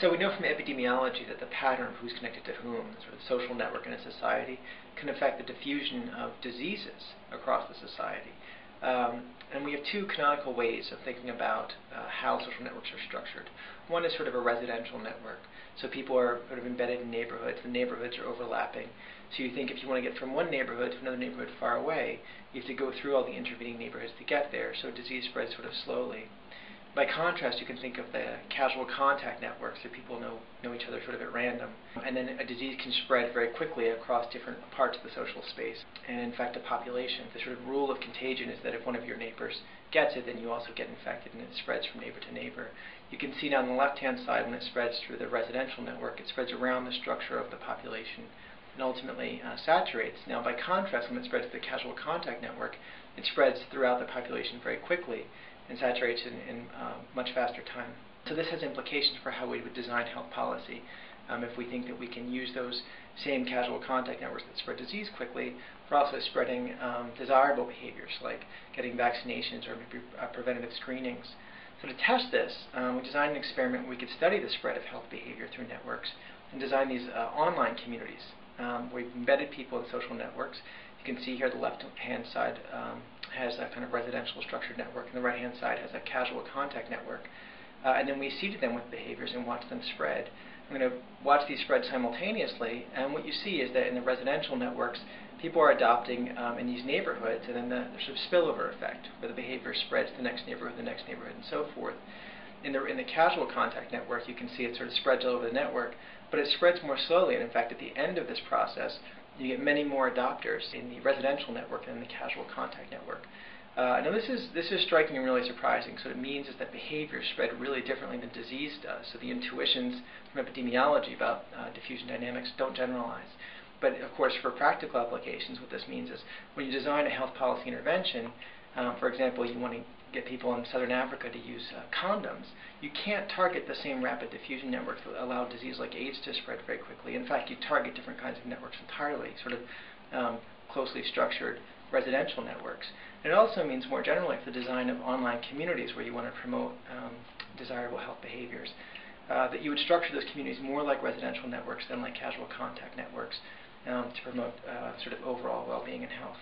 So we know from epidemiology that the pattern of who's connected to whom, the sort of social network in a society, can affect the diffusion of diseases across the society. And we have two canonical ways of thinking about how social networks are structured. One is sort of a residential network. So people are sort of embedded in neighborhoods. The neighborhoods are overlapping. So you think if you want to get from one neighborhood to another neighborhood far away, you have to go through all the intervening neighborhoods to get there. So disease spreads sort of slowly. By contrast, you can think of the casual contact networks, so people know each other sort of at random. And then a disease can spread very quickly across different parts of the social space and infect a population. The sort of rule of contagion is that if one of your neighbors gets it, then you also get infected, and it spreads from neighbor to neighbor. You can see now on the left-hand side, when it spreads through the residential network, it spreads around the structure of the population and ultimately saturates. Now, by contrast, when it spreads to the casual contact network, it spreads throughout the population very quickly and saturates in much faster time. So this has implications for how we would design health policy. If we think that we can use those same casual contact networks that spread disease quickly for also spreading desirable behaviors like getting vaccinations or maybe preventative screenings. So to test this, we designed an experiment where we could study the spread of health behavior through networks and design these online communities. We've embedded people in social networks. You can see here the left-hand side has a kind of residential structured network, and the right-hand side has a casual contact network. And then we seeded them with behaviors and watched them spread. I'm going to watch these spread simultaneously, and what you see is that in the residential networks, people are adopting in these neighborhoods, and then there's sort of spillover effect, where the behavior spreads to the next neighborhood, and so forth. In the casual contact network, you can see it sort of spreads all over the network, but it spreads more slowly, and in fact, at the end of this process, you get many more adopters in the residential network than in the casual contact network. Now this is striking and really surprising. So what it means is that behaviors spread really differently than disease does. So the intuitions from epidemiology about diffusion dynamics don't generalize. But of course, for practical applications, what this means is when you design a health policy intervention, for example, you want to get people in Southern Africa to use condoms, you can't target the same rapid diffusion networks that allow disease like AIDS to spread very quickly. In fact, you target different kinds of networks entirely, sort of closely structured residential networks. And it also means more generally for the design of online communities where you want to promote desirable health behaviors, that you would structure those communities more like residential networks than like casual contact networks to promote sort of overall well-being and health.